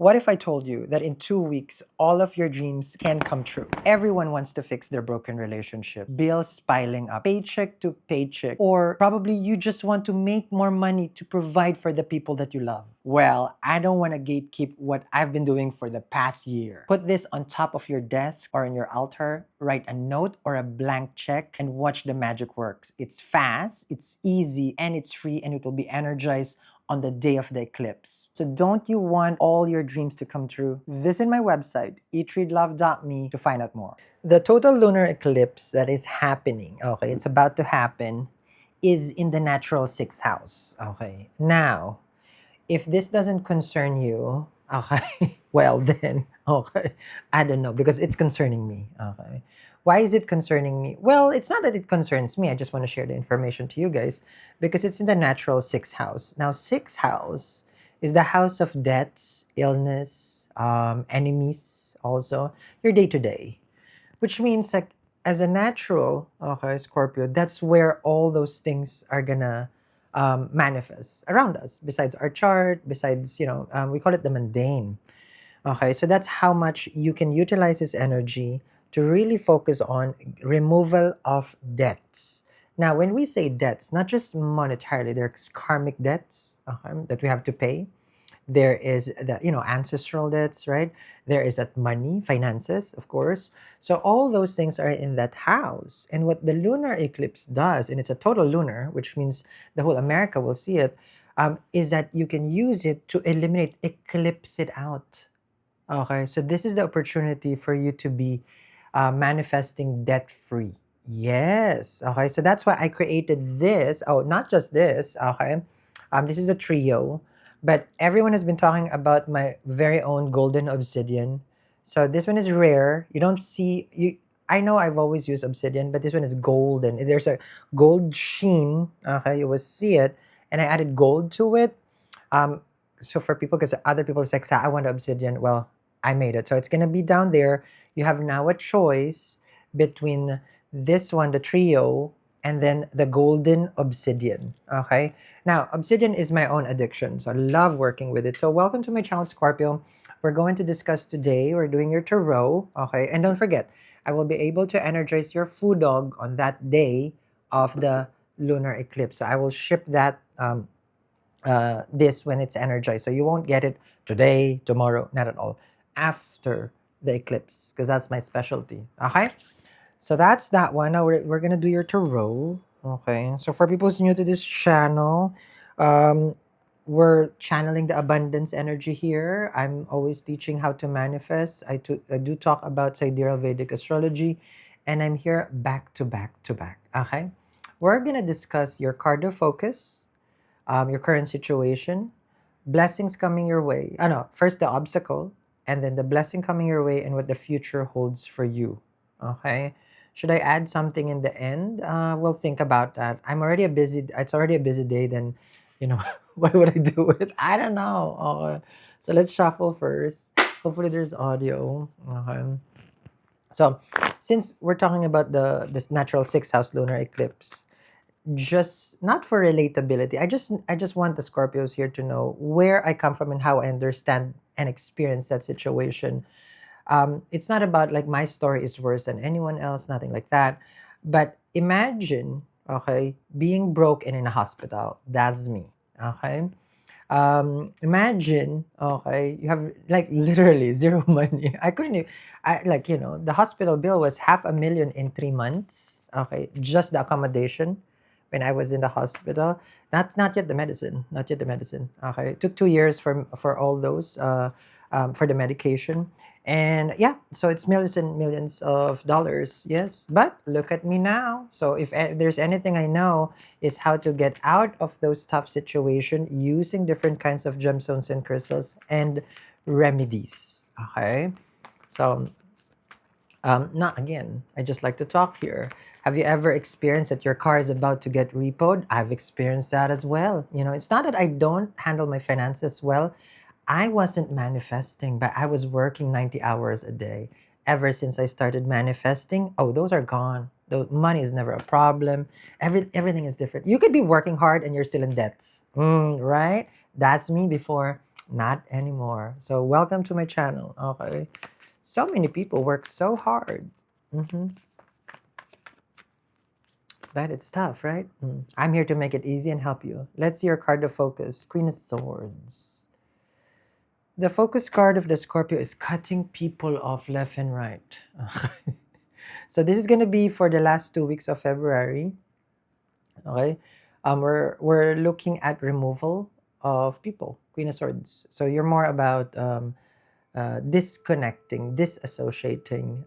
What if I told you that in 2 weeks, all of your dreams can come true? Everyone wants to fix their broken relationship, bills piling up, paycheck to paycheck, or probably you just want to make more money to provide for the people that you love. Well, I don't want to gatekeep what I've been doing for the past year. Put this on top of your desk or on your altar, write a note or a blank check, and watch the magic works. It's fast, it's easy, and it's free, and it will be energized on the day of the eclipse. So don't you want all your dreams to come true? Visit my website, eatreadlove.me, to find out more. The total lunar eclipse that is happening, okay, it's about to happen, is in the natural sixth house. Okay. Now, if this doesn't concern you, okay, well then, okay, I don't know, because it's concerning me. Okay. Why is it concerning me? Well, it's not that it concerns me. I just want to share the information to you guys because it's in the natural sixth house. Now, sixth house is the house of debts, illness, enemies, also your day to day, which means like as a natural, okay, Scorpio, that's where all those things are gonna manifest around us. Besides our chart, besides we call it the mundane. Okay, so that's how much you can utilize this energy to really focus on removal of debts. Now, when we say debts, not just monetarily, there's karmic debts, okay, that we have to pay. There is the ancestral debts, right? There is that money, finances, of course. So all those things are in that house. And what the lunar eclipse does, and it's a total lunar, which means the whole America will see it, is that you can use it to eliminate, eclipse it out. Okay, so this is the opportunity for you to be manifesting debt free. Yes. Okay, so that's why I created this. Oh, not just this. Okay, this is a trio, but everyone has been talking about my very own golden obsidian. So this one is rare. You don't see you. I know I've always used obsidian, but this one is golden. There's a gold sheen. Okay, you will see it, and I added gold to it. Um, so for people, because other people say, I want obsidian. Well, I made it. So it's going to be down there. You have now a choice between this one, the trio, and then the golden obsidian. Okay. Now, obsidian is my own addiction. So I love working with it. So welcome to my channel, Scorpio. We're going to discuss today. We're doing your tarot. Okay. And don't forget, I will be able to energize your food dog on that day of the lunar eclipse. So I will ship that this when it's energized. So you won't get it today, tomorrow, not at all. After the eclipse, because that's my specialty. Okay? So that's that one. Now we're gonna do your tarot. Okay. So for people who's new to this channel, we're channeling the abundance energy here. I'm always teaching how to manifest. I do talk about sidereal Vedic astrology, and I'm here back to back to back. Okay. We're gonna discuss your card of focus, your current situation, blessings coming your way. No, first the obstacle, and then the blessing coming your way, and what the future holds for you. Okay. Should I add something in the end? We'll think about that. It's already a busy day. Then, why would I do it? I don't know. Okay. So let's shuffle first. Hopefully there's audio. Okay. So since we're talking about this natural sixth house lunar eclipse, just not for relatability, I just want the Scorpios here to know where I come from and how I understand and experience that situation. It's not about like my story is worse than anyone else, nothing like that. But imagine, okay, being broke and in a hospital. That's me. Okay. Imagine, okay, you have like literally zero money. I couldn't even, the hospital bill was 500,000 in 3 months. Okay, just the accommodation when I was in the hospital. Not yet the medicine. Not yet the medicine. Okay, it took 2 years for all those for the medication, and yeah, so it's millions and millions of dollars. Yes, but look at me now. So if there's anything I know is how to get out of those tough situation using different kinds of gemstones and crystals and remedies. Okay, so not again. I just like to talk here. Have you ever experienced that your car is about to get repoed? I've experienced that as well. It's not that I don't handle my finances well. I wasn't manifesting, but I was working 90 hours a day. Ever since I started manifesting, oh, those are gone. The money is never a problem. Everything is different. You could be working hard and you're still in debts, right? That's me before. Not anymore. So welcome to my channel. Okay. So many people work so hard. hmm But it's tough, right? I'm here to make it easy and help you. Let's see your card of focus. Queen of Swords. The focus card of the Scorpio is cutting people off left and right. So this is going to be for the last 2 weeks of February. Okay. We're looking at removal of people. Queen of Swords. So you're more about disconnecting, disassociating.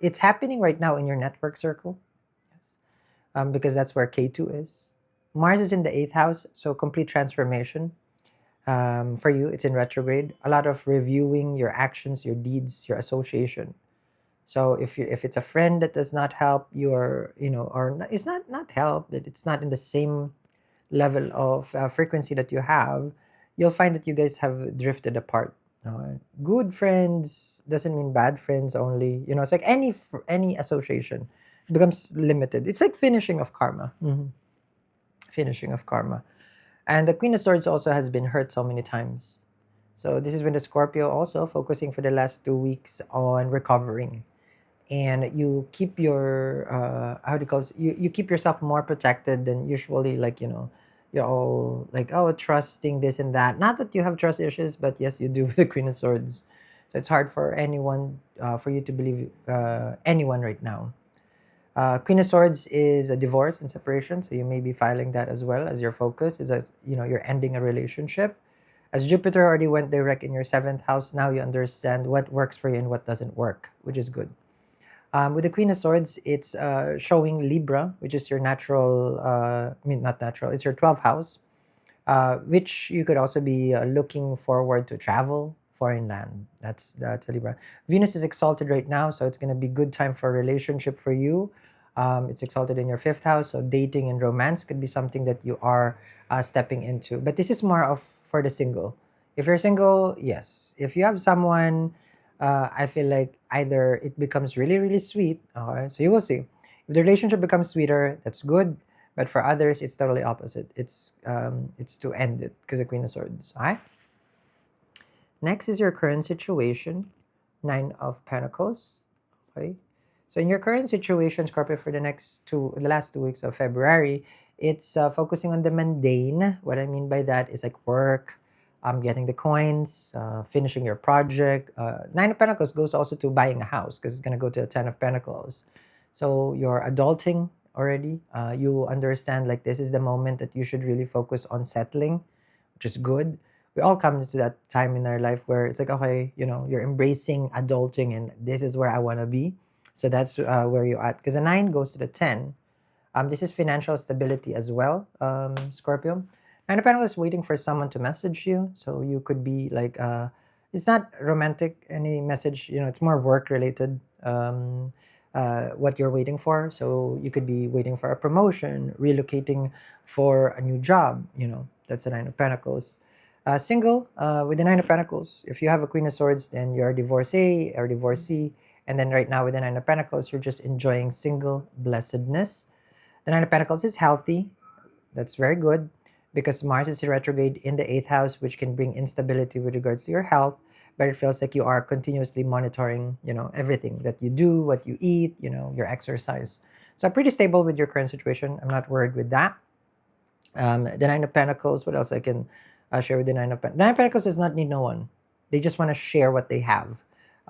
It's happening right now in your network circle. Yes. Because that's where K2 is. Mars is in the eighth house, so complete transformation. For you, it's in retrograde. A lot of reviewing your actions, your deeds, your association. So if it's a friend that does not help your, or it's not help, but it's not in the same level of frequency that you have, you'll find that you guys have drifted apart. Good friends doesn't mean bad friends only. It's like any association becomes limited. It's like finishing of karma. Finishing of karma. And the Queen of Swords also has been hurt so many times. So this is when the Scorpio also focusing for the last 2 weeks on recovering. And you keep your how do you call this? You keep yourself more protected than usually, like, you're all like, oh, trusting this and that. Not that you have trust issues, but yes, you do with the Queen of Swords. So it's hard for anyone, for you to believe anyone right now. Queen of Swords is a divorce and separation, so you may be filing that as well as your focus. Is as you're ending a relationship. As Jupiter already went direct in your seventh house, now you understand what works for you and what doesn't work, which is good. With the Queen of Swords, it's showing Libra, which is your natural, not natural, it's your 12th house, which you could also be looking forward to travel, foreign land. That's a Libra. Venus is exalted right now, so it's going to be good time for a relationship for you. It's exalted in your fifth house, so dating and romance could be something that you are stepping into. But this is more of for the single. If you're single, yes. If you have someone, I feel like either it becomes really, really sweet. Okay, so you will see. If the relationship becomes sweeter, that's good. But for others, it's totally opposite. It's to end it because the Queen of Swords. All right. Next is your current situation, Nine of Pentacles. Okay. So in your current situation, Scorpio, for the last 2 weeks of February, it's focusing on the mundane. What I mean by that is like work, getting the coins, finishing your project. Nine of Pentacles goes also to buying a house because it's going to go to the Ten of Pentacles. So you're adulting already. You understand like this is the moment that you should really focus on settling, which is good. We all come to that time in our life where it's like, okay, you're embracing adulting and this is where I want to be. So that's where you're at. Because the 9 goes to the 10. This is financial stability as well, Scorpio. Nine of Pentacles is waiting for someone to message you. So you could be like, it's not romantic, any message, it's more work related, what you're waiting for. So you could be waiting for a promotion, relocating for a new job, that's the Nine of Pentacles. Single, with the Nine of Pentacles, if you have a Queen of Swords, then you're a divorcee or divorcee. And then right now with the Nine of Pentacles, you're just enjoying single blessedness. The Nine of Pentacles is healthy. That's very good because Mars is retrograde in the eighth house, which can bring instability with regards to your health. But it feels like you are continuously monitoring, everything that you do, what you eat, your exercise. So pretty stable with your current situation. I'm not worried with that. The Nine of Pentacles, what else I can share with the Nine of Pentacles? Nine of Pentacles does not need no one. They just want to share what they have.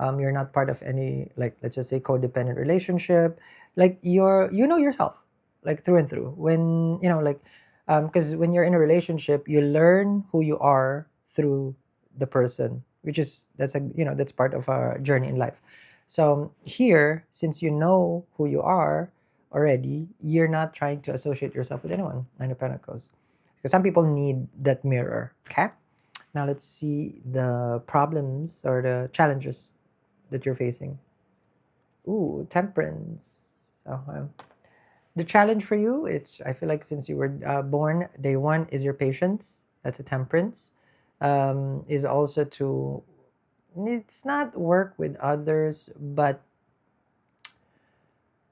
You're not part of any, like, let's just say, codependent relationship. Like, you know yourself, like, through and through. When, like, because when you're in a relationship, you learn who you are through the person, which is, that's part of our journey in life. So here, since you know who you are, already, you're not trying to associate yourself with anyone. Nine of Pentacles. Because some people need that mirror. Okay? Now let's see the problems or the challenges that you're facing. Ooh, Temperance. Okay. The challenge for you, I feel like since you were born, day one is your patience. That's a Temperance. Is also to, it's not work with others, but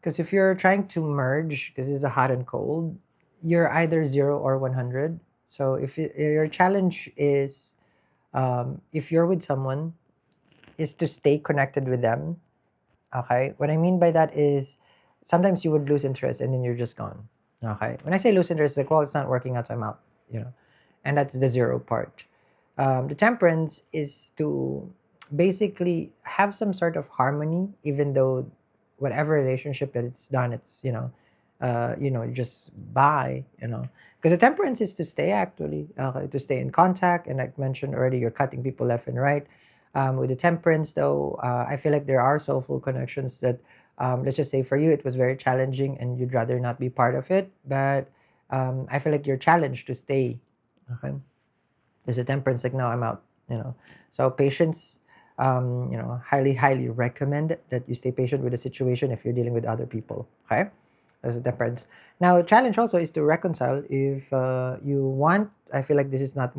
because if you're trying to merge, because it's a hot and cold, you're either 0 or 100. So if your challenge is If you're with someone, is to stay connected with them. Okay, what I mean by that is sometimes you would lose interest and then you're just gone. Okay, when I say lose interest, like, well, it's not working out, so I'm out. You know, and that's the zero part. The temperance is to basically have some sort of harmony, even though whatever relationship that it's done, it's just by because the temperance is to stay actually to stay in contact, and like mentioned already, you're cutting people left and right. With the temperance, though, I feel like there are soulful connections that, let's just say for you, it was very challenging and you'd rather not be part of it, but I feel like you're challenged to stay. Okay, there's a temperance like, no, I'm out. So patience, highly recommend that you stay patient with the situation if you're dealing with other people. Okay, there's a temperance. Now challenge also is to reconcile if you want. I feel like this is not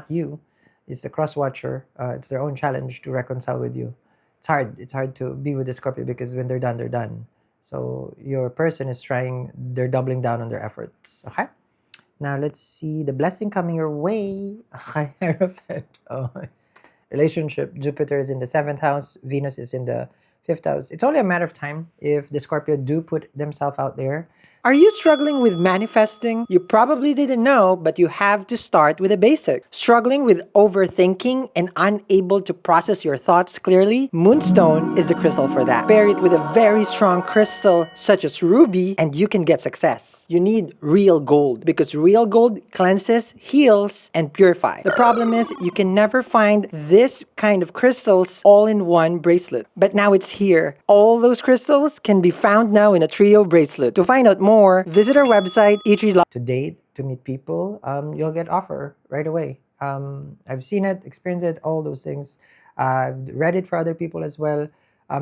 you, it's a cross watcher. It's their own challenge to reconcile with you. It's hard to be with the Scorpio because when they're done. So your person is trying, they're doubling down on their efforts. Okay, now let's see the blessing coming your way. Hierophant. Oh, relationship. Jupiter is in the seventh house. Venus is in the fifth house. It's only a matter of time if the Scorpio do put themselves out there. Are you struggling with manifesting? You probably didn't know, but you have to start with the basic. Struggling with overthinking and unable to process your thoughts clearly? Moonstone is the crystal for that. Pair it with a very strong crystal such as ruby and you can get success. You need real gold because real gold cleanses, heals, and purifies. The problem is you can never find this kind of crystals all in one bracelet. But now it's here. All those crystals can be found now in a trio bracelet. To find out more, visit our website, to date, to meet people. You'll get offer right away. I've seen it, experienced it, all those things. I've read it for other people as well,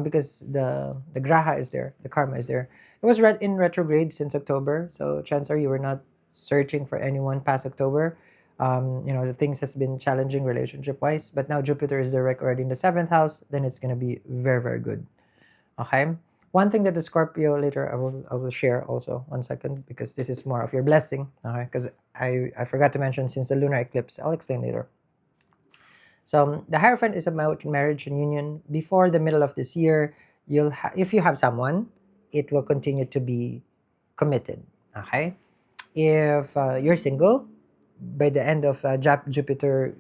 because the graha is there, the karma is there. It was read in retrograde since October, so chances are you were not searching for anyone past October. The things has been challenging relationship wise, but now Jupiter is direct already in the seventh house. Then it's gonna be very, very good. Okay. One thing that the Scorpio later I will share also 1 second because this is more of your blessing. Okay, because I forgot to mention since the lunar eclipse. I'll explain later. So the Hierophant is about marriage and union. Before the middle of this year, if you have someone, it will continue to be committed. Okay. If you're single, by the end of Jupiter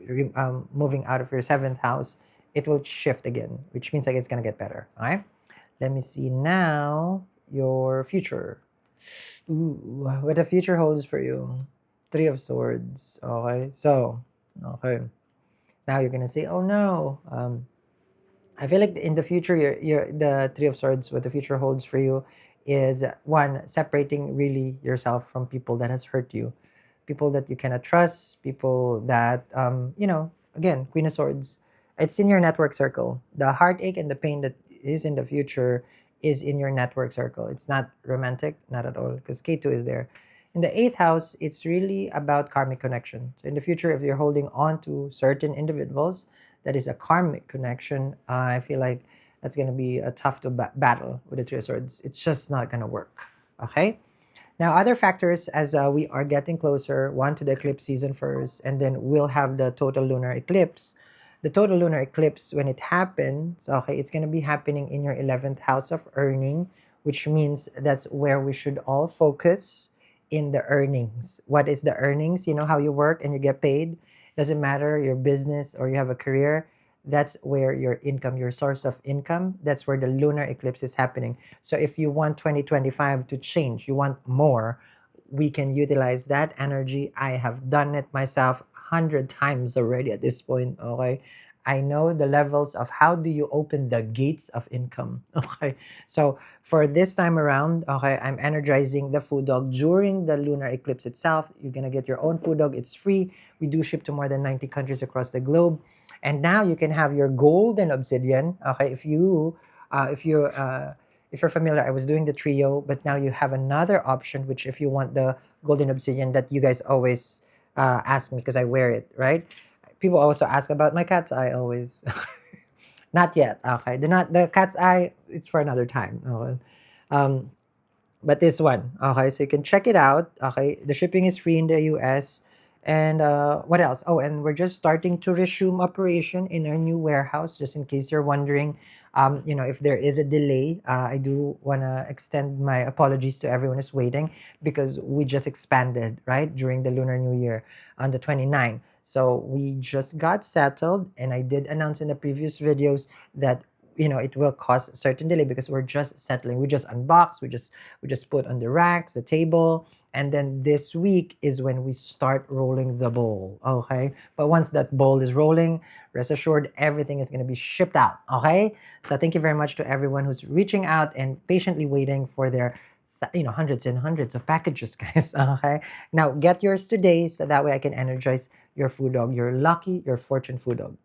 moving out of your seventh house, it will shift again, which means like it's gonna get better. All right. Let me see now your future. Ooh, what the future holds for you. Three of Swords. Okay. So, okay. Now you're gonna say, "Oh no." I feel like in the future, the Three of Swords. What the future holds for you is one, separating really yourself from people that has hurt you, people that you cannot trust, people that again, Queen of Swords. It's in your network circle. The heartache and the pain that is in the future is in your network circle. It's not romantic, not at all, because K2 is there. In the eighth house, it's really about karmic connection. So in the future, if you're holding on to certain individuals, that is a karmic connection. I feel like that's gonna be a tough to battle with the Three of Swords. It's just not gonna work. Okay. Now, other factors as we are getting closer, one to the eclipse season first, and then we'll have the total lunar eclipse. The total lunar eclipse, when it happens, okay, it's going to be happening in your 11th house of earning, which means that's where we should all focus in the earnings. What is the earnings? You know how you work and you get paid? Doesn't matter your business or you have a career. That's where your income, your source of income, that's where the lunar eclipse is happening. So if you want 2025 to change, you want more, we can utilize that energy. I have done it myself 100 times already at this point. Okay, I know the levels of how do you open the gates of income. Okay, so for this time around, okay, I'm energizing the food dog during the lunar eclipse itself. You're gonna get your own food dog. It's free. We do ship to more than 90 countries across the globe. And now you can have your golden obsidian. Okay, if you're familiar, I was doing the trio, but now you have another option, which if you want the golden obsidian that you guys always ask me because I wear it, right? People also ask about my cat's eye always. Not yet. Okay, the cat's eye. It's for another time. Okay. Um, but this one, okay, so you can check it out. Okay, the shipping is free in the US. And what else? Oh, and we're just starting to resume operation in our new warehouse. Just in case you're wondering, if there is a delay, I do want to extend my apologies to everyone who's waiting, because we just expanded, right, during the Lunar New Year on the 29th. So we just got settled, and I did announce in the previous videos that it will cause a certain delay because we're just settling. We just unbox, we just put on the racks, the table, and then this week is when we start rolling the bowl. Okay, but once that bowl is rolling, rest assured everything is going to be shipped out. Okay, so thank you very much to everyone who's reaching out and patiently waiting for their hundreds and hundreds of packages, guys. Okay, now get yours today so that way I can energize your food dog. You're lucky, your fortune food dog.